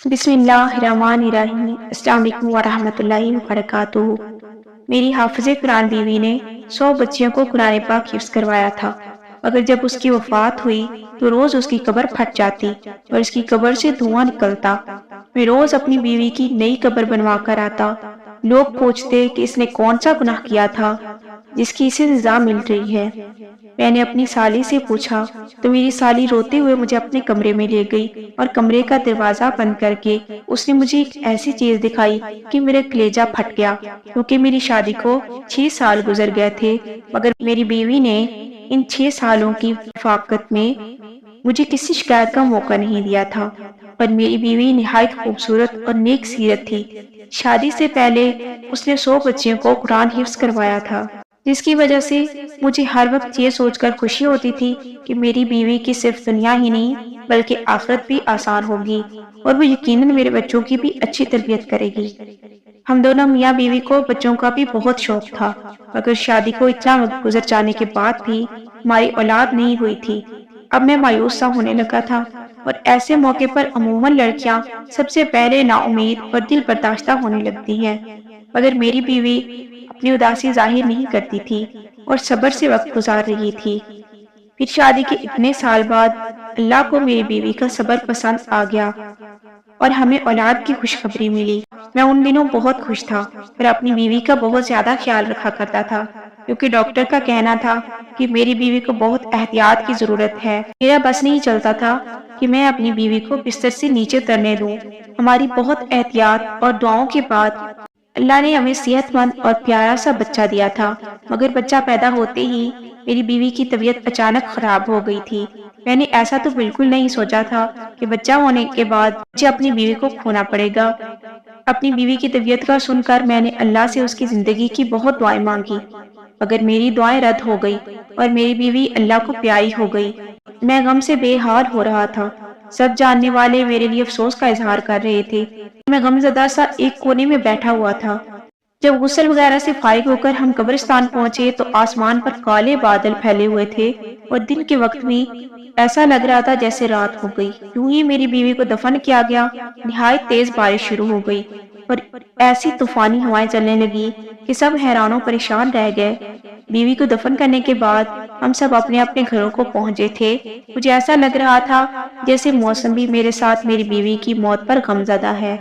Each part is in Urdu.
بسم اللہ الرحمن الرحیم۔ السلام علیکم ورحمۃ اللہ وبرکاتہ۔ میری حافظ قرآن بیوی نے 100 بچیوں کو قرآن پاک حفظ کروایا تھا، مگر جب اس کی وفات ہوئی تو روز اس کی قبر پھٹ جاتی اور اس کی قبر سے دھواں نکلتا۔ میں روز اپنی بیوی کی نئی قبر بنوا کر آتا۔ لوگ پوچھتے کہ اس نے کون سا گناہ کیا تھا جس کی اسے سزا مل رہی ہے۔ میں نے اپنی سالی سے پوچھا تو میری سالی روتے ہوئے مجھے اپنے کمرے میں لے گئی اور کمرے کا دروازہ بند کر کے اس نے مجھے ایک ایسی چیز دکھائی کہ میرا کلیجہ پھٹ گیا، کیونکہ میری شادی کو 6 سال گزر گئے تھے، مگر میری بیوی نے ان 6 سالوں کی رفاقت میں مجھے کسی شکایت کا موقع نہیں دیا تھا، اور میری بیوی نہایت خوبصورت اور نیک سیرت تھی۔ شادی سے پہلے اس نے 100 بچیوں کو قرآن حفظ کروایا تھا، جس کی وجہ سے مجھے ہر وقت یہ سوچ کر خوشی ہوتی تھی کہ میری بیوی کی صرف دنیا ہی نہیں بلکہ آخرت بھی آسان ہوگی، اور وہ یقیناً میرے بچوں کی بھی اچھی تربیت کرے گی۔ ہم دونوں میاں بیوی کو بچوں کا بھی بہت شوق تھا، مگر شادی کو اتنا وقت گزر جانے کے بعد بھی ہماری اولاد نہیں ہوئی تھی۔ اب میں مایوس سا ہونے لگا تھا، اور ایسے موقع پر عموماً لڑکیاں سب سے پہلے نا امید اور دل برداشتہ ہونے لگتی ہیں، مگر میری بیوی اپنی اداسی ظاہر نہیں کرتی تھی اور صبر سے وقت گزار رہی تھی۔ پھر شادی کے اتنے سال بعد اللہ کو میری بیوی کا صبر پسند آ گیا اور ہمیں اولاد کی خوشخبری ملی۔ میں ان دنوں بہت خوش تھا اور اپنی بیوی کا بہت زیادہ خیال رکھا کرتا تھا، کیونکہ ڈاکٹر کا کہنا تھا کہ میری بیوی کو بہت احتیاط کی ضرورت ہے۔ میرا بس نہیں چلتا تھا کہ میں اپنی بیوی کو بستر سے نیچے اترنے دوں۔ ہماری بہت احتیاط اور دعاؤں کے بعد اللہ نے ہمیں صحت مند اور پیارا سا بچہ دیا تھا، مگر بچہ پیدا ہوتے ہی میری بیوی کی طبیعت اچانک خراب ہو گئی تھی۔ میں نے ایسا تو بالکل نہیں سوچا تھا کہ بچہ ہونے کے بعد مجھے اپنی بیوی کو کھونا پڑے گا۔ اپنی بیوی کی طبیعت کا سن کر میں نے اللہ سے اس کی زندگی کی بہت دعائیں مانگی، مگر میری دعائیں رد ہو گئی اور میری بیوی اللہ کو پیاری ہو گئی۔ میں غم سے بے حال ہو رہا تھا۔ سب جاننے والے میرے لیے افسوس کا اظہار کر رہے تھے۔ میں غمزدہ سا ایک کونے میں بیٹھا ہوا تھا۔ جب غسل وغیرہ سے فارغ ہو کر ہم قبرستان پہنچے تو آسمان پر کالے بادل پھیلے ہوئے تھے اور دن کے وقت بھی ایسا لگ رہا تھا جیسے رات ہو گئی۔ یوں ہی میری بیوی کو دفن کیا گیا۔ نہایت تیز بارش شروع ہو گئی اور ایسی طوفانی ہوائیں چلنے لگی کہ سب حیران و پریشان رہ گئے۔ بیوی کو دفن کرنے کے بعد ہم سب اپنے اپنے گھروں کو پہنچے تھے۔ مجھے ایسا لگ رہا تھا جیسے موسم بھی میرے ساتھ میری بیوی کی موت پر غمزدہ ہے۔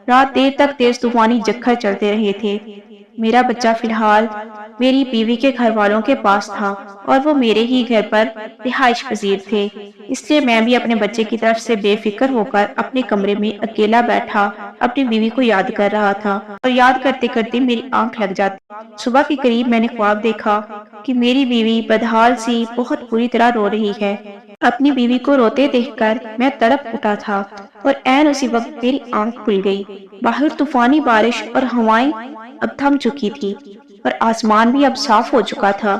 رات دیر تک تیز طوفانی جکھر چلتے رہے تھے۔ میرا بچہ فی الحال میری بیوی کے گھر والوں کے پاس تھا اور وہ میرے ہی گھر پر رہائش پذیر تھے، اس لیے میں بھی اپنے بچے کی طرف سے بے فکر ہو کر اپنے کمرے میں اکیلا بیٹھا اپنی بیوی کو یاد کر رہا تھا، اور یاد کرتے کرتے میری آنکھ لگ جاتی۔ صبح کے قریب میں نے خواب دیکھا کہ میری بیوی بدحال سی بہت بری طرح رو رہی ہے۔ اپنی بیوی کو روتے دیکھ کر میں تڑپ اٹھا تھا اور عین اسی وقت میری آنکھ کھل گئی۔ باہر طوفانی بارش اور ہوائیں اب تھم چکی تھی اور آسمان بھی اب صاف ہو چکا تھا۔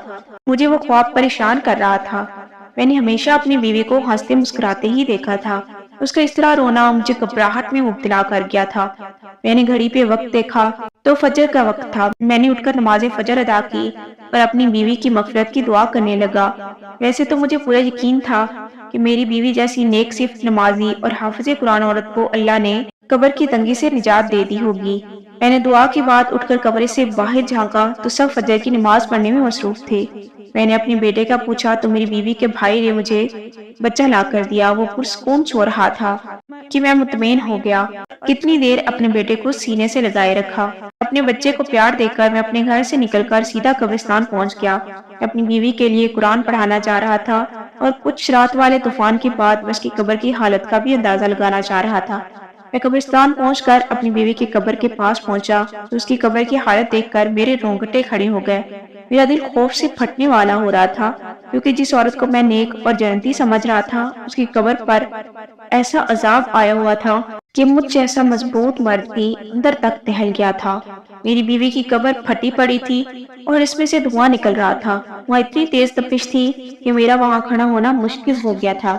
مجھے وہ خواب پریشان کر رہا تھا۔ میں نے ہمیشہ اپنی بیوی کو ہنستے مسکراتے ہی دیکھا تھا۔ اس کا اس طرح رونا مجھے گھبراہٹ میں مبتلا کر گیا تھا۔ میں نے گھڑی پہ وقت دیکھا تو فجر کا وقت تھا۔ میں نے اٹھ کر نماز فجر ادا کی اور اپنی بیوی کی مغفرت کی دعا کرنے لگا۔ ویسے تو مجھے پورا یقین تھا کہ میری بیوی جیسی نیک صفت نمازی اور حافظ قرآن عورت کو اللہ نے قبر کی تنگی سے نجات دے دی ہوگی۔ میں نے دعا کے بعد اٹھ کر کمرے سے باہر جھانکا تو سب فجر کی نماز پڑھنے میں مصروف تھے۔ میں نے اپنے بیٹے کا پوچھا تو میری بیوی کے بھائی نے مجھے بچہ لا کر دیا۔ وہ پرسکون سو رہا تھا کہ میں مطمئن ہو گیا۔ کتنی دیر اپنے بیٹے کو سینے سے لگائے رکھا۔ اپنے بچے کو پیار دے کر میں اپنے گھر سے نکل کر سیدھا قبرستان پہنچ گیا۔ میں اپنی بیوی کے لیے قرآن پڑھانا چاہ رہا تھا اور کچھ رات والے طوفان کے بعد میں اس کی قبر کی حالت کا بھی اندازہ لگانا چاہ رہا تھا۔ میں قبرستان پہنچ کر اپنی بیوی کی قبر کے پاس پہنچا تو اس کی قبر کی حالت دیکھ کر میرے رونگٹے کھڑے ہو گئے۔ میرا دل خوف سے پھٹنے والا ہو رہا تھا، کیونکہ جس عورت کو میں نیک اور جنتی سمجھ رہا تھا اس کی قبر پر ایسا عذاب آیا ہوا تھا کہ مجھ جیسا مضبوط مرد بھی اندر تک دہل گیا تھا۔ میری بیوی کی قبر پھٹی پڑی تھی اور اس میں سے دھواں نکل رہا تھا۔ وہاں اتنی تیز تپش تھی کہ میرا وہاں کھڑا ہونا مشکل ہو گیا تھا۔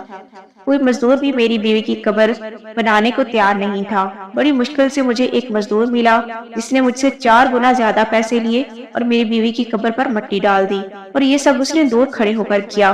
کوئی مزدور بھی میری بیوی کی قبر بنانے کو تیار نہیں تھا۔ بڑی مشکل سے مجھے ایک مزدور ملا جس نے مجھ سے 4 گنا زیادہ پیسے لیے اور میری بیوی کی قبر پر مٹی ڈال دی، اور یہ سب اس نے دور کھڑے ہو کر کیا۔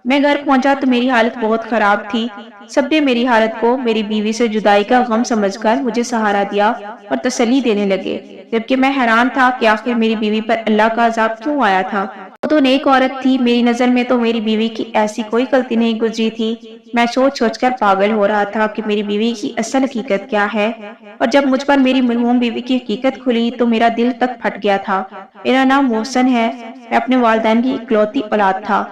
میں گھر پہنچا تو میری حالت بہت خراب تھی۔ سب نے میری حالت کو میری بیوی سے جدائی کا غم سمجھ کر مجھے سہارا دیا اور تسلی دینے لگے، جبکہ میں حیران تھا کہ آخر میری بیوی پر اللہ کا عذاب کیوں آیا تھا۔ وہ تو نیک عورت تھی، میری نظر میں تو میری بیوی کی ایسی کوئی غلطی نہیں گزری تھی۔ میں سوچ سوچ کر پاگل ہو رہا تھا کہ میری بیوی کی اصل حقیقت کیا ہے، اور جب مجھ پر میری مرحوم بیوی کی حقیقت کھلی تو میرا دل تک پھٹ گیا تھا۔ میرا نام محسن ہے، میں اپنے والدین کی اکلوتی اولاد تھا۔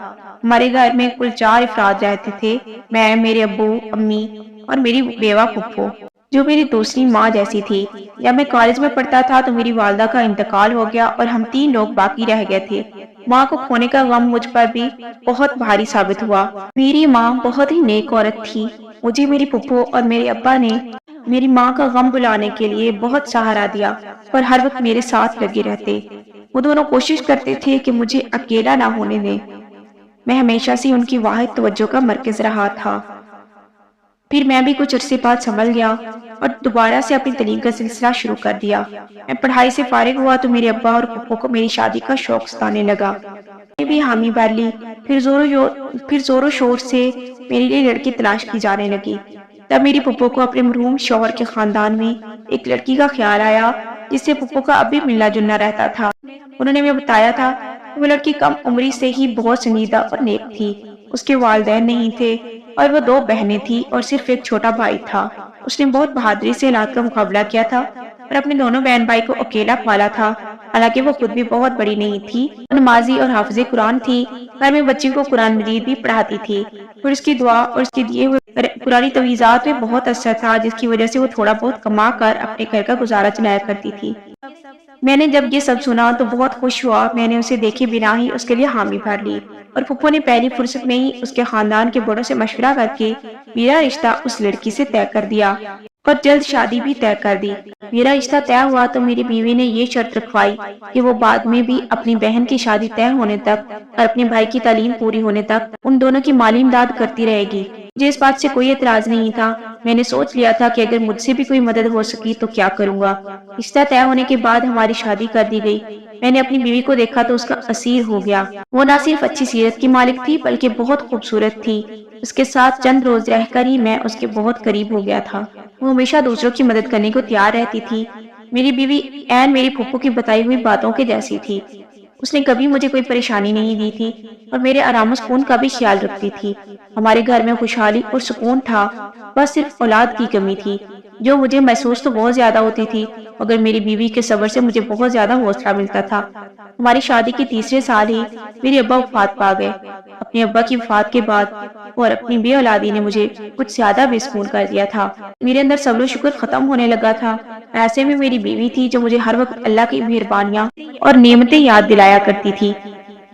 ہمارے گھر میں کل 4 افراد رہتے تھے، میں، میرے ابو، امی اور میری بیوہ پھپھو جو میری دوسری ماں جیسی تھی۔ جب میں کالج میں پڑھتا تھا تو میری والدہ کا انتقال ہو گیا اور ہم 3 لوگ باقی رہ گئے تھے۔ ماں کو کھونے کا غم مجھ پر بھی بہت بھاری ثابت ہوا۔ میری ماں بہت ہی نیک عورت تھی۔ مجھے میری پھپھو اور میرے ابا نے میری ماں کا غم بلانے کے لیے بہت سہارا دیا اور ہر وقت میرے ساتھ لگے رہتے۔ وہ دونوں کوشش کرتے تھے کہ مجھے اکیلا نہ ہونے دیں۔ میں ہمیشہ سے ان کی واحد توجہ کا مرکز رہا تھا۔ پھر میں بھی کچھ عرصے بعد سنبھل گیا اور دوبارہ سے اپنی تعلیم کا سلسلہ شروع کر دیا۔ میں پڑھائی سے فارغ ہوا تو میرے ابا اور پھپھو کو میری شادی کا شوق ستانے لگا۔ میں بھی حامی بھر لی۔ پھر زور و شور سے میرے لیے لڑکی تلاش کی جانے لگی۔ تب میری پھپھو کو اپنے مرحوم شوہر کے خاندان میں ایک لڑکی کا خیال آیا جس سے پھپھو کا اب بھی ملنا جلنا رہتا تھا۔ انہوں نے مجھے بتایا تھا کہ وہ لڑکی کم عمری سے ہی بہت سنجیدہ اور نیک تھی۔ اس کے والدین نہیں تھے اور وہ 2 بہنیں تھیں اور صرف ایک چھوٹا بھائی تھا۔ اس نے بہت بہادری سے حالات کا مقابلہ کیا تھا اور اپنے دونوں بہن بھائی کو اکیلا پالا تھا، حالانکہ وہ خود بھی بہت بڑی نہیں تھی، وہ نمازی اور حافظ قرآن تھی۔ گھر میں بچی کو قرآن مجید بھی پڑھاتی تھی، پھر اس کی دعا اور اس کے دیے ہوئے قرآنی تویزات میں بہت اثر تھا، جس کی وجہ سے وہ تھوڑا بہت کما کر اپنے گھر کا گزارا چلایا کرتی تھی۔ میں نے جب یہ سب سنا تو بہت خوش ہوا۔ میں نے اسے دیکھے بنا ہی اس کے لیے حامی بھر لی اور پھپھو نے پہلی فرصت میں ہی اس کے خاندان کے بڑوں سے مشورہ کر کے میرا رشتہ اس لڑکی سے طے کر دیا اور جلد شادی بھی طے کر دی۔ میرا رشتہ طے ہوا تو میری بیوی نے یہ شرط رکھوائی کہ وہ بعد میں بھی اپنی بہن کی شادی طے ہونے تک اور اپنے بھائی کی تعلیم پوری ہونے تک ان دونوں کی مالی امداد کرتی رہے گی۔ مجھے اس بات سے کوئی اعتراض نہیں تھا۔ میں نے سوچ لیا تھا کہ اگر مجھ سے بھی کوئی مدد ہو سکی تو کیا کروں گا۔ رشتہ طے ہونے کے بعد ہماری شادی کر دی گئی۔ میں نے اپنی بیوی کو دیکھا تو اس کا اسیر ہو گیا۔ وہ نہ صرف اچھی سیرت کی مالک تھی بلکہ بہت خوبصورت تھی۔ اس کے ساتھ چند روز رہ کر ہی میں اس کے بہت قریب ہو گیا تھا۔ وہ ہمیشہ دوسروں کی مدد کرنے کو تیار رہتی تھی۔ میری بیوی عین میری پھپھو کی بتائی ہوئی باتوں کے جیسی تھی۔ اس نے کبھی مجھے کوئی پریشانی نہیں دی تھی اور میرے آرام و سکون کا بھی خیال رکھتی تھی۔ ہمارے گھر میں خوشحالی اور سکون تھا، بس صرف اولاد کی کمی تھی جو مجھے محسوس تو بہت زیادہ ہوتی تھی، مگر میری بیوی کے صبر سے مجھے بہت زیادہ حوصلہ ملتا تھا۔ ہماری شادی کے تیسرے سال ہی میرے ابا وفات پا گئے۔ اپنے ابا کی وفات کے بعد اور اپنی بے اولادی نے مجھے کچھ زیادہ بے سکون کر دیا تھا۔ میرے اندر صبر و شکر ختم ہونے لگا تھا۔ ایسے میں میری بیوی تھی جو مجھے ہر وقت اللہ کی مہربانیاں اور نعمتیں یاد دلایا کرتی تھی۔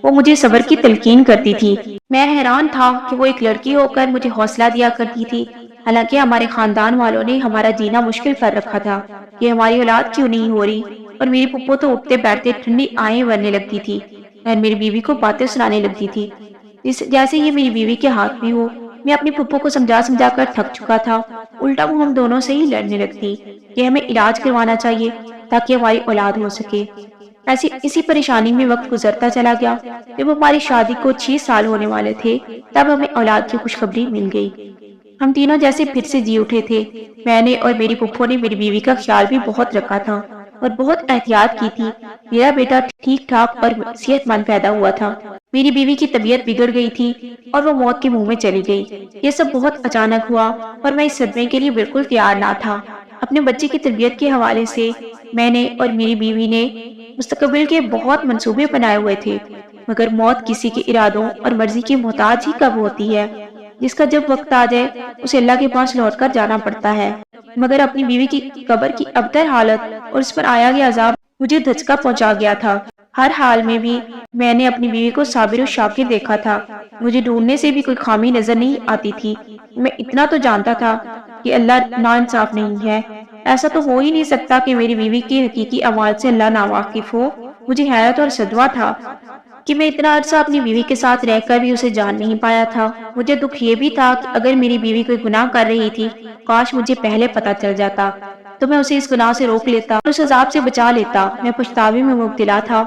وہ مجھے صبر کی تلقین کرتی تھی۔ میں حیران تھا کہ وہ ایک لڑکی ہو کر مجھے حوصلہ دیا کرتی تھی، حالانکہ ہمارے خاندان والوں نے ہمارا جینا مشکل کر رکھا تھا کہ ہماری اولاد کیوں نہیں ہو رہی، اور میری پھپھو تو اٹھتے بیٹھتے ٹھنڈی آہیں بھرنے لگتی تھی اور میری بیوی کو باتیں سنانے لگتی تھی جیسے یہ میری بیوی کے ہاتھ میں ہو۔ میں اپنی پھپھو کو سمجھا کر تھک چکا تھا، الٹا وہ ہم دونوں سے ہی لڑنے لگتی کہ ہمیں علاج کروانا چاہیے تاکہ ہماری اولاد ہو سکے۔ اسی پریشانی میں وقت گزرتا چلا گیا۔ جب ہماری شادی کو 6 سال ہونے والے تھے تب ہمیں اولاد کی خوشخبری مل گئی۔ ہم تینوں جیسے پھر سے جی اٹھے تھے۔ میں نے اور میری پھپھو نے میری بیوی کا خیال بھی بہت رکھا تھا اور بہت احتیاط کی تھی۔ میرا بیٹا ٹھیک ٹھاک اور صحت مند پیدا ہوا تھا۔ میری بیوی کی طبیعت بگڑ گئی تھی اور وہ موت کے منہ میں چلی گئی۔ یہ سب بہت اچانک ہوا اور میں اس صدمے کے لیے بالکل تیار نہ تھا۔ اپنے بچے کی تربیت کے حوالے سے میں نے اور میری بیوی نے مستقبل کے بہت منصوبے بنائے ہوئے تھے، مگر موت کسی کے ارادوں اور مرضی کی محتاج ہی کب ہوتی ہے، جس کا جب وقت آ جائے اسے اللہ کے پاس لوٹ کر جانا پڑتا ہے۔ مگر اپنی بیوی کی قبر کی ابتر حالت اور اس پر آیا گیا عذاب مجھے دھچکا پہنچا گیا تھا۔ ہر حال میں بھی میں نے اپنی بیوی کو صابر و شاکر دیکھا تھا۔ مجھے ڈھونڈنے سے بھی کوئی خامی نظر نہیں آتی تھی۔ میں اتنا تو جانتا تھا کہ اللہ ناانصاف نہیں ہے۔ ایسا تو ہو ہی نہیں سکتا کہ میری بیوی کی حقیقی اعمال سے اللہ ناواقف ہو۔ مجھے حیرت اور صدمہ تھا کہ میں اتنا عرصہ اپنی بیوی کے ساتھ رہ کر بھی اسے جان نہیں پایا تھا۔ مجھے دکھ یہ بھی تھا کہ اگر میری بیوی کوئی گناہ کر رہی تھی، کاش مجھے پہلے پتہ چل جاتا تو میں اسے اس گناہ سے روک لیتا اور اس عذاب سے بچا لیتا۔ میں پچھتاوے میں مبتلا تھا۔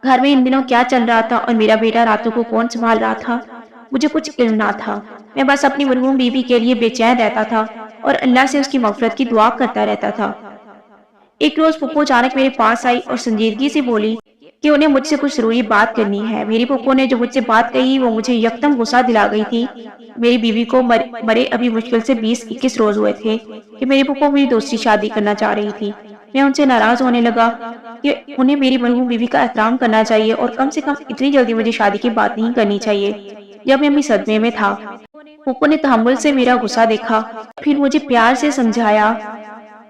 گھر میں ان دنوں کیا چل رہا تھا اور میرا بیٹا راتوں کو کون سنبھال رہا تھا، مجھے کچھ علم نہ تھا۔ میں بس اپنی مرحوم بیوی کے لیے بے چین رہتا تھا اور اللہ سے اس کی مغفرت کی دعا کرتا رہتا تھا۔ ایک روز پھپھو اچانک میرے پاس آئی اور سنجیدگی سے بولی کہ انہیں مجھ سے کچھ ضروری بات کرنی ہے۔ میری پھپھو نے جو مجھ سے بات کہی وہ مجھے یکدم غصہ دلا گئی تھی۔ میری بیوی کو مرے ابھی مشکل سے 20-21 روز ہوئے تھے کہ میری پھپھو میری دوسری شادی کرنا چاہ رہی تھی۔ میں ان سے ناراض ہونے لگا کہ انہیں میری مرحوم بیوی کا احترام کرنا چاہیے اور کم سے کم اتنی جلدی مجھے شادی کی بات نہیں کرنی چاہیے جب میں اپنی صدمے میں تھا۔ پھپھو نے تحمل سے میرا غصہ دیکھا، پھر مجھے پیار سے سمجھایا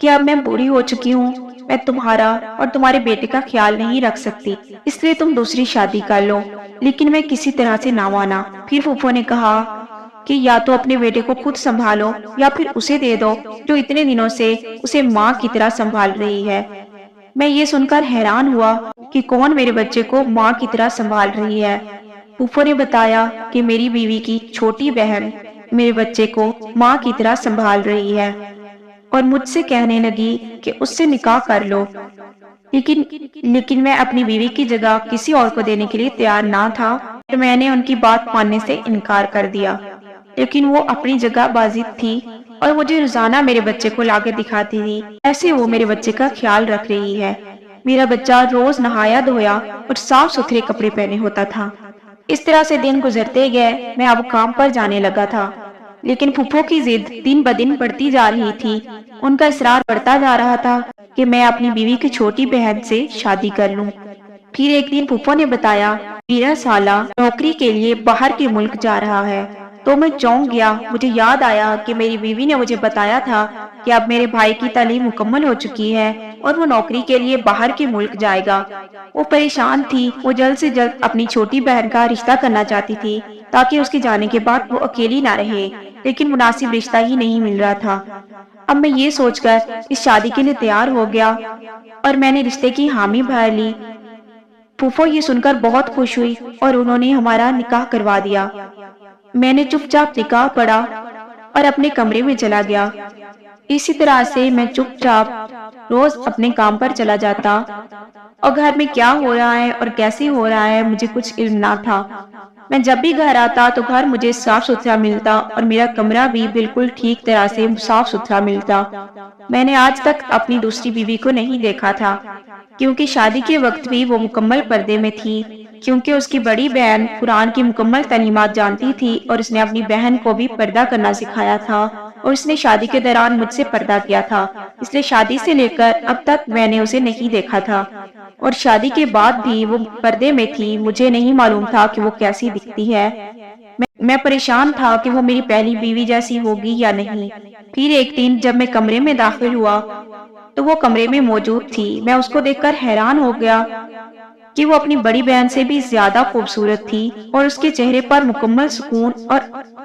کہ اب میں بوڑھی ہو چکی ہوں، میں تمہارا اور تمہارے بیٹے کا خیال نہیں رکھ سکتی، اس لیے تم دوسری شادی کر لو۔ لیکن میں کسی طرح سے نہ مانا۔ پھر پھپھو نے کہا کہ یا تو اپنے بیٹے کو خود سنبھالو یا پھر اسے دے دو جو اتنے دنوں سے اسے ماں کی طرح سنبھال رہی ہے۔ میں یہ سن کر حیران ہوا کہ کون میرے بچے کو ماں کی طرح سنبھال رہی ہے۔ پھپھو نے بتایا کہ میری بیوی کی چھوٹی بہن میرے بچے کو ماں کی طرح سنبھال رہی ہے اور مجھ سے کہنے لگی کہ اس سے نکاح کر لو۔ لیکن میں اپنی بیوی کی جگہ کسی اور کو دینے کے لیے تیار نہ تھا تو میں نے ان کی بات ماننے سے انکار کر دیا۔ لیکن وہ اپنی جگہ بازد تھی اور مجھے روزانہ میرے بچے کو لا کے دکھاتی تھی، ایسے وہ میرے بچے کا خیال رکھ رہی ہے۔ میرا بچہ روز نہایا دھویا اور صاف ستھرے کپڑے پہنے ہوتا تھا۔ اس طرح سے دن گزرتے گئے۔ میں اب کام پر جانے لگا تھا، لیکن پھپھو کی ضد دن بدن بڑھتی جا رہی تھی۔ ان کا اصرار بڑھتا جا رہا تھا کہ میں اپنی بیوی کی چھوٹی بہن سے شادی کر لوں۔ پھر ایک دن پھپھو نے بتایا میرا سالہ نوکری کے لیے باہر کے ملک جا رہا ہے تو میں چونک گیا۔ مجھے یاد آیا کہ میری بیوی نے مجھے بتایا تھا کہ اب میرے بھائی کی تعلیم مکمل ہو چکی ہے اور وہ نوکری کے لیے باہر کے ملک جائے گا۔ وہ پریشان تھی، وہ جلد سے جلد اپنی چھوٹی بہن کا رشتہ کرنا چاہتی تھی تاکہ اس کے جانے کے بعد وہ اکیلی نہ رہے، لیکن مناسب رشتہ ہی نہیں مل رہا تھا۔ اب میں یہ سوچ کر اس شادی کے لیے تیار ہو گیا اور میں نے رشتے کی حامی بھر لی۔ پھپھو یہ سن کر بہت خوش ہوئی اور انہوں نے ہمارا نکاح کروا دیا۔ میں نے چپ چاپ نکاح پڑھا اور اپنے کمرے میں چلا گیا۔ اسی طرح سے میں چپ چاپ روز اپنے کام پر چلا جاتا اور گھر میں کیا ہو رہا ہے اور کیسے ہو رہا ہے مجھے کچھ علم نہ تھا۔ میں جب بھی گھر آتا تو گھر مجھے صاف ستھرا ملتا اور میرا کمرہ بھی بالکل ٹھیک طرح سے صاف ستھرا ملتا۔ میں نے آج تک اپنی دوسری بیوی کو نہیں دیکھا تھا کیونکہ شادی کے وقت بھی وہ مکمل پردے میں تھی، کیونکہ اس کی بڑی بہن قرآن کی مکمل تعلیمات جانتی تھی اور اس نے اپنی بہن کو بھی پردہ کرنا سکھایا تھا اور اس نے شادی کے دوران مجھ سے پردہ کیا تھا، اس لیے شادی سے لے کر اب تک میں نے اسے نہیں دیکھا تھا اور شادی کے بعد بھی وہ پردے میں تھی۔ مجھے نہیں معلوم تھا کہ وہ کیسی دکھتی ہے۔ میں پریشان تھا کہ وہ میری پہلی بیوی جیسی ہوگی یا نہیں۔ پھر ایک دن جب میں کمرے میں داخل ہوا تو وہ کمرے میں موجود تھی۔ میں اس کو دیکھ کر حیران ہو گیا کہ وہ اپنی بڑی بہن سے بھی زیادہ خوبصورت تھی اور اس کے چہرے پر مکمل سکون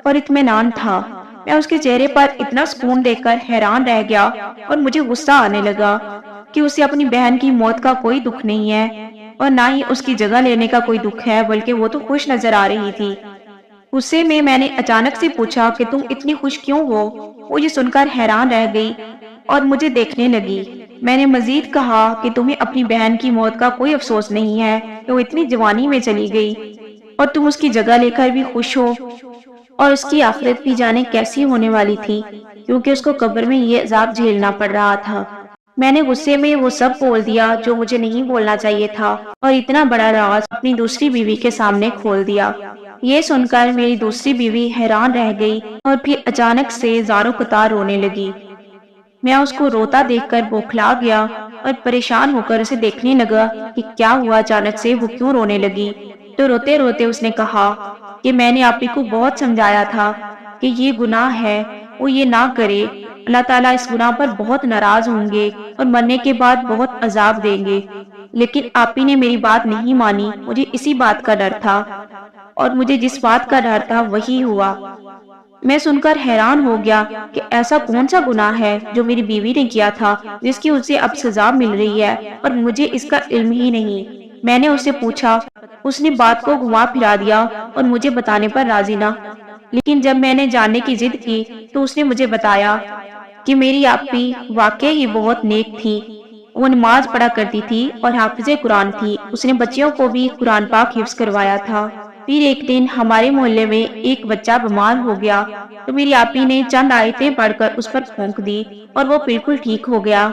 اور اطمینان تھا۔ میں اس کے چہرے پر اتنا سکون دیکھ کر حیران رہ گیا اور مجھے غصہ آنے لگا کہ اسے اپنی بہن کی موت کا کوئی دکھ نہیں ہے اور نہ ہی اس کی جگہ لینے کا کوئی دکھ ہے، بلکہ وہ تو خوش نظر آ رہی تھی۔ غصے میں نے اچانک سے پوچھا کہ تم اتنی خوش کیوں ہو؟ وہ یہ سن کر حیران رہ گئی اور مجھے دیکھنے لگی۔ میں نے مزید کہا کہ تمہیں اپنی بہن کی موت کا کوئی افسوس نہیں ہے کہ وہ اتنی جوانی میں چلی گئی اور تم اس کی جگہ لے کر بھی خوش ہو، اور اس کی آخرت بھی جانے کیسی ہونے والی تھی کیونکہ اس کو قبر میں یہ عذاب جھیلنا پڑ رہا تھا۔ میں نے غصے میں وہ سب بول دیا جو مجھے نہیں بولنا چاہیے تھا اور اتنا بڑا راز اپنی دوسری بیوی کے سامنے کھول دیا۔ یہ سن کر میری دوسری بیوی حیران رہ گئی اور پھر اچانک سے زاروں قطار رونے لگی۔ میں اس کو روتا دیکھ کر بوکھلا گیا اور پریشان ہو کر اسے دیکھنے لگا کہ کیا ہوا، اچانک سے وہ کیوں رونے لگی۔ تو روتے روتے اس نے کہا کہ میں نے آپی کو بہت سمجھایا تھا کہ یہ گناہ ہے، وہ یہ نہ کرے، اللہ تعالیٰ اس گناہ پر بہت ناراض ہوں گے اور مرنے کے بعد بہت عذاب دیں گے، لیکن آپی نے میری بات نہیں مانی۔ مجھے اسی بات کا ڈر تھا اور مجھے جس بات کا ڈر تھا وہی ہوا۔ میں سن کر حیران ہو گیا کہ ایسا کون سا گناہ ہے جو میری بیوی نے کیا تھا جس کی اسے اب سزا مل رہی ہے اور مجھے اس کا علم ہی نہیں۔ میں نے اسے پوچھا اس نے بات کو گھما پھرا دیا اور مجھے بتانے پر راضی نہ، لیکن جب میں نے جاننے کی ضد کی تو اس نے مجھے بتایا کہ میری آپی واقعی ہی بہت نیک تھی۔ وہ نماز پڑھا کرتی تھی اور حافظ قرآن تھی۔ اس نے بچیوں کو بھی قرآن پاک حفظ کروایا تھا۔ پھر ایک دن ہمارے محلے میں ایک بچہ بیمار ہو گیا تو میری آپی نے چند آیتیں پڑھ کر اس پر پھونک دی اور وہ بالکل ٹھیک ہو گیا۔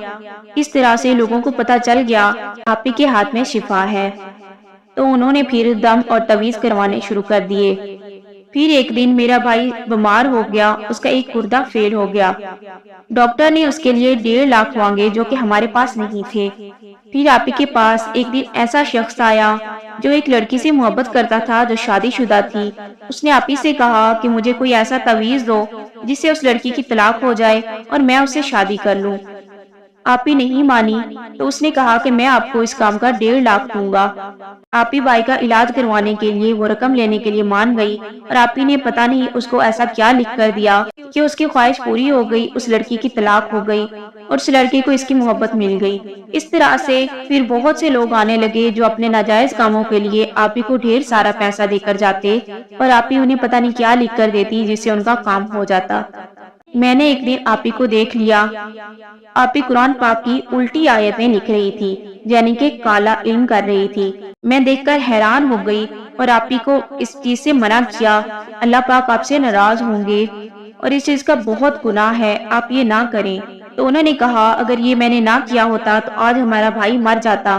اس طرح سے لوگوں کو پتہ چل گیا آپی کے ہاتھ میں شفا ہے، تو انہوں نے پھر دم اور تعویذ کروانے شروع کر دیے۔ پھر ایک دن میرا بھائی بیمار ہو گیا، اس کا ایک گردہ فیل ہو گیا۔ ڈاکٹر نے اس کے لیے 1.5 لاکھ مانگے جو کہ ہمارے پاس نہیں تھے۔ پھر آپی کے پاس ایک دن ایسا شخص آیا جو ایک لڑکی سے محبت کرتا تھا جو شادی شدہ تھی۔ اس نے آپی سے کہا کہ مجھے کوئی ایسا تعویذ دو جس سے اس لڑکی کی طلاق ہو جائے اور میں اس سے شادی کر لوں۔ آپی نہیں مانی تو اس نے کہا کہ میں آپ کو اس کام کا 1.5 لاکھ دوں گا۔ آپی بائی کا علاج کروانے کے لیے وہ رقم لینے کے لیے مان گئی اور آپی نے پتہ نہیں اس کو ایسا کیا لکھ کر دیا کہ اس کی خواہش پوری ہو گئی، اس لڑکی کی طلاق ہو گئی اور اس لڑکی کو اس کی محبت مل گئی۔ اس طرح سے پھر بہت سے لوگ آنے لگے جو اپنے ناجائز کاموں کے لیے آپی کو ڈھیر سارا پیسہ دے کر جاتے اور آپی انہیں پتہ نہیں کیا لکھ کر دیتی جس سے ان کا کام ہو جاتا۔ میں نے ایک دن آپی کو دیکھ لیا، آپی قرآن پاک کی الٹی آیتیں لکھ رہی تھی، یعنی کہ کالا علم کر رہی تھی۔ میں دیکھ کر حیران ہو گئی اور آپی کو اس چیز سے منع کیا، اللہ پاک آپ سے ناراض ہوں گے اور اس چیز کا بہت گناہ ہے، آپ یہ نہ کریں۔ تو انہوں نے کہا اگر یہ میں نے نہ کیا ہوتا تو آج ہمارا بھائی مر جاتا۔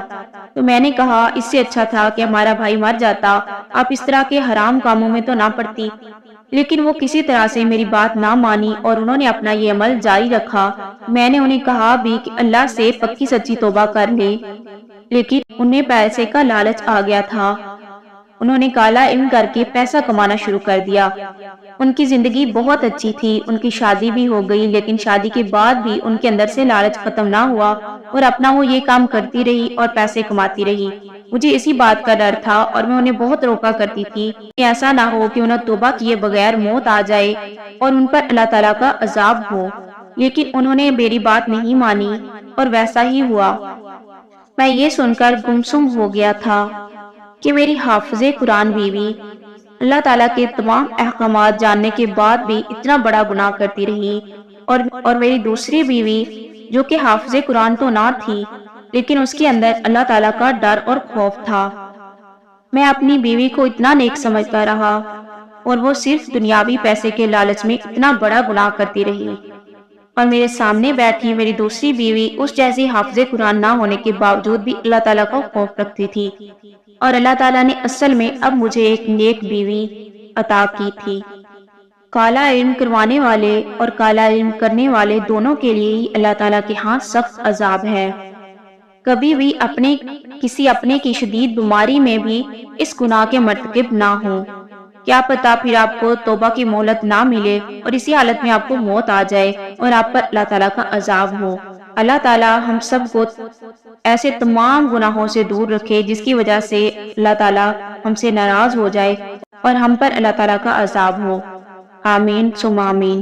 تو میں نے کہا اس سے اچھا تھا کہ ہمارا بھائی مر جاتا، آپ اس طرح کے حرام کاموں میں تو نہ پڑتی۔ لیکن وہ کسی طرح سے میری بات نہ مانی اور انہوں نے اپنا یہ عمل جاری رکھا۔ میں نے انہیں کہا بھی کہ اللہ سے پکی سچی توبہ کر لے، لیکن انہیں پیسے کا لالچ آ گیا تھا۔ انہوں نے کالا علم کر کے پیسہ کمانا شروع کر دیا۔ ان کی زندگی بہت اچھی تھی، ان کی شادی بھی ہو گئی، لیکن شادی کے بعد بھی ان کے اندر سے لالچ ختم نہ ہوا اور اپنا وہ یہ کام کرتی رہی اور پیسے کماتی رہی۔ مجھے اسی بات کا ڈر تھا اور میں انہیں بہت روکا کرتی تھی کہ ایسا نہ ہو کہ انہیں توبہ کیے بغیر موت آ جائے اور ان پر اللہ تعالیٰ کا عذاب ہو، لیکن انہوں نے میری بات نہیں مانی اور ویسا ہی ہوا۔ میں یہ سن کر گمسم ہو گیا تھا کہ میری حافظ قرآن بیوی اللہ تعالیٰ کے تمام احکامات جاننے کے بعد بھی اتنا بڑا گناہ کرتی رہی، اور میری دوسری بیوی جو کہ حافظ قرآن تو نہ تھی لیکن اس کے اندر اللہ تعالیٰ کا ڈر اور خوف تھا۔ میں اپنی بیوی کو اتنا نیک سمجھتا رہا اور وہ صرف دنیاوی پیسے کے لالچ میں اتنا بڑا گناہ کرتی رہی، اور میرے سامنے بیٹھی میری دوسری بیوی اس جیسی حافظ قرآن نہ ہونے کے باوجود بھی اللہ تعالیٰ کا خوف رکھتی تھی، اور اللہ تعالیٰ نے اصل میں اب مجھے ایک نیک بیوی عطا کی تھی۔ کالا علم کروانے والے اور کالا علم کرنے والے دونوں کے لیے ہی اللہ تعالیٰ کے ہاں سخت عذاب ہے۔ کبھی بھی کسی اپنے کی شدید بیماری میں بھی اس گناہ کے مرتکب نہ ہوں، کیا پتہ پھر آپ کو توبہ کی مہلت نہ ملے اور اسی حالت میں آپ کو موت آ جائے اور آپ پر اللہ تعالیٰ کا عذاب ہو۔ اللہ تعالیٰ ہم سب کو ایسے تمام گناہوں سے دور رکھے جس کی وجہ سے اللہ تعالیٰ ہم سے ناراض ہو جائے اور ہم پر اللہ تعالیٰ کا عذاب ہو۔ آمین ثم آمین۔